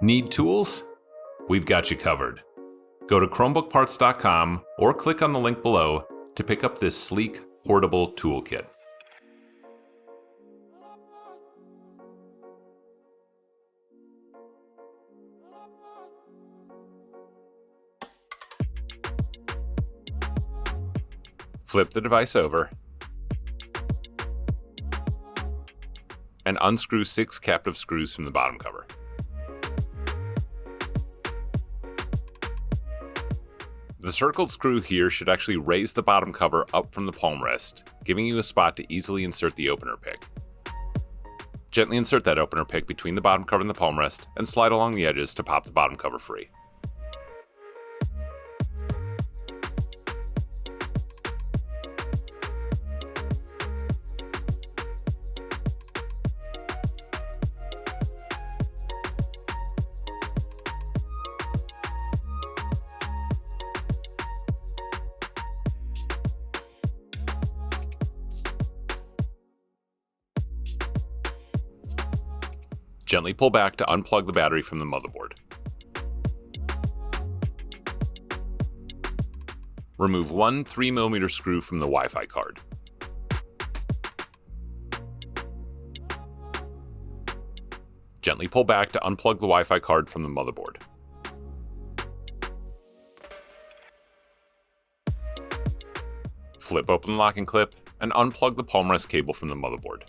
Need tools? We've got you covered. Go to ChromebookParts.com or click on the link below to pick up this sleek, portable toolkit. Flip the device over and unscrew 6 captive screws from the bottom cover. The circled screw here should actually raise the bottom cover up from the palm rest, giving you a spot to easily insert the opener pick. Gently insert that opener pick between the bottom cover and the palm rest and slide along the edges to pop the bottom cover free. Gently pull back to unplug the battery from the motherboard. Remove one 3mm screw from the Wi-Fi card. Gently pull back to unplug the Wi-Fi card from the motherboard. Flip open the locking clip and unplug the palm rest cable from the motherboard.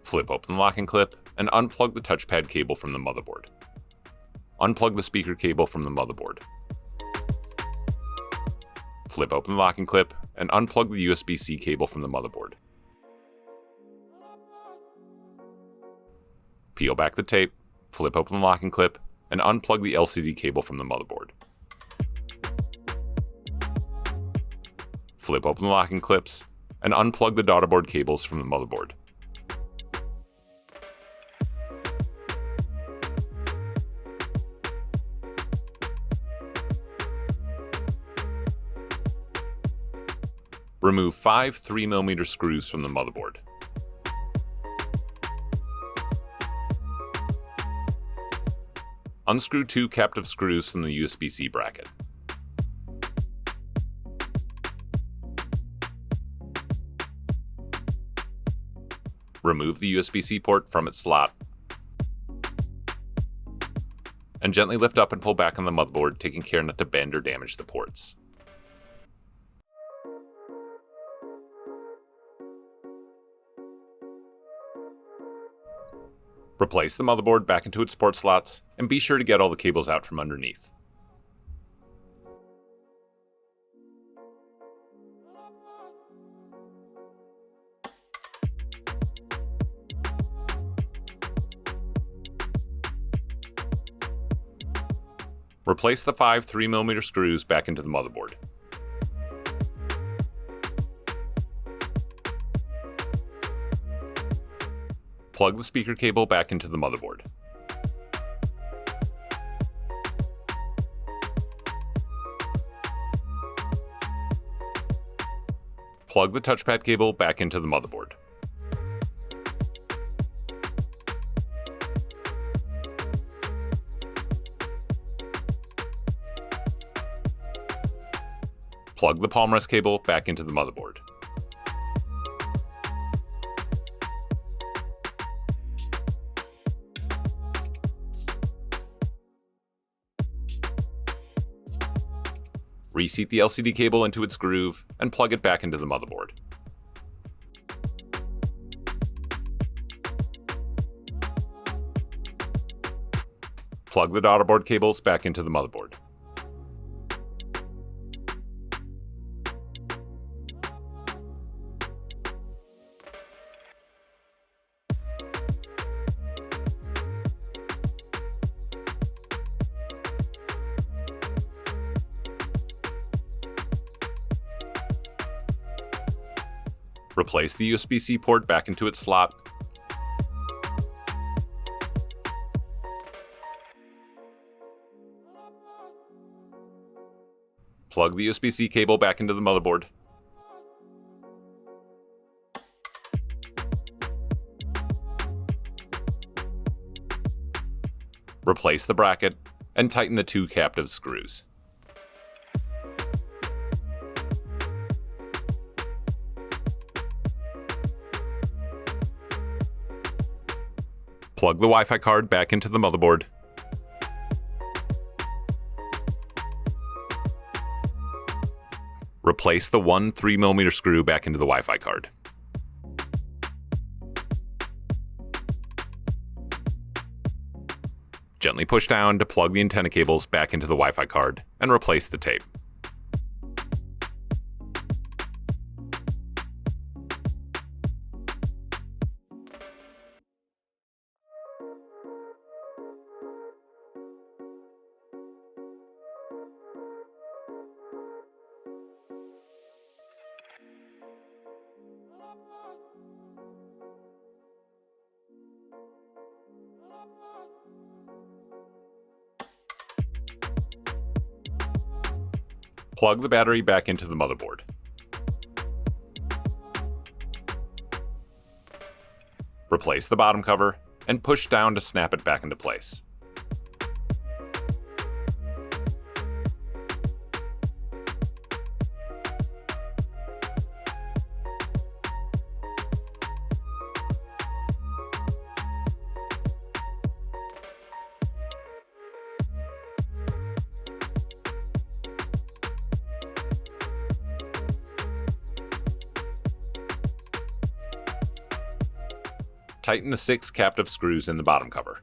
Flip open the locking clip and unplug the touchpad cable from the motherboard. Unplug the speaker cable from the motherboard. Flip open the locking clip and unplug the USB-C cable from the motherboard. Peel back the tape, flip open the locking clip, and unplug the LCD cable from the motherboard. Flip open the locking clips and unplug the daughterboard cables from the motherboard. Remove 5 3mm screws from the motherboard. Unscrew 2 captive screws from the USB-C bracket. Remove the USB-C port from its slot. And gently lift up and pull back on the motherboard, taking care not to bend or damage the ports. Replace the motherboard back into its port slots, and be sure to get all the cables out from underneath. Replace the 5 3mm screws back into the motherboard. Plug the speaker cable back into the motherboard. Plug the touchpad cable back into the motherboard. Plug the palm rest cable back into the motherboard. Reseat the LCD cable into its groove and plug it back into the motherboard. Plug the daughterboard cables back into the motherboard. Replace the USB-C port back into its slot. Plug the USB-C cable back into the motherboard. Replace the bracket, and tighten the 2 captive screws. Plug the Wi-Fi card back into the motherboard. Replace the one 3mm screw back into the Wi-Fi card. Gently push down to plug the antenna cables back into the Wi-Fi card and replace the tape. Plug the battery back into the motherboard. Replace the bottom cover and push down to snap it back into place. Tighten the 6 captive screws in the bottom cover.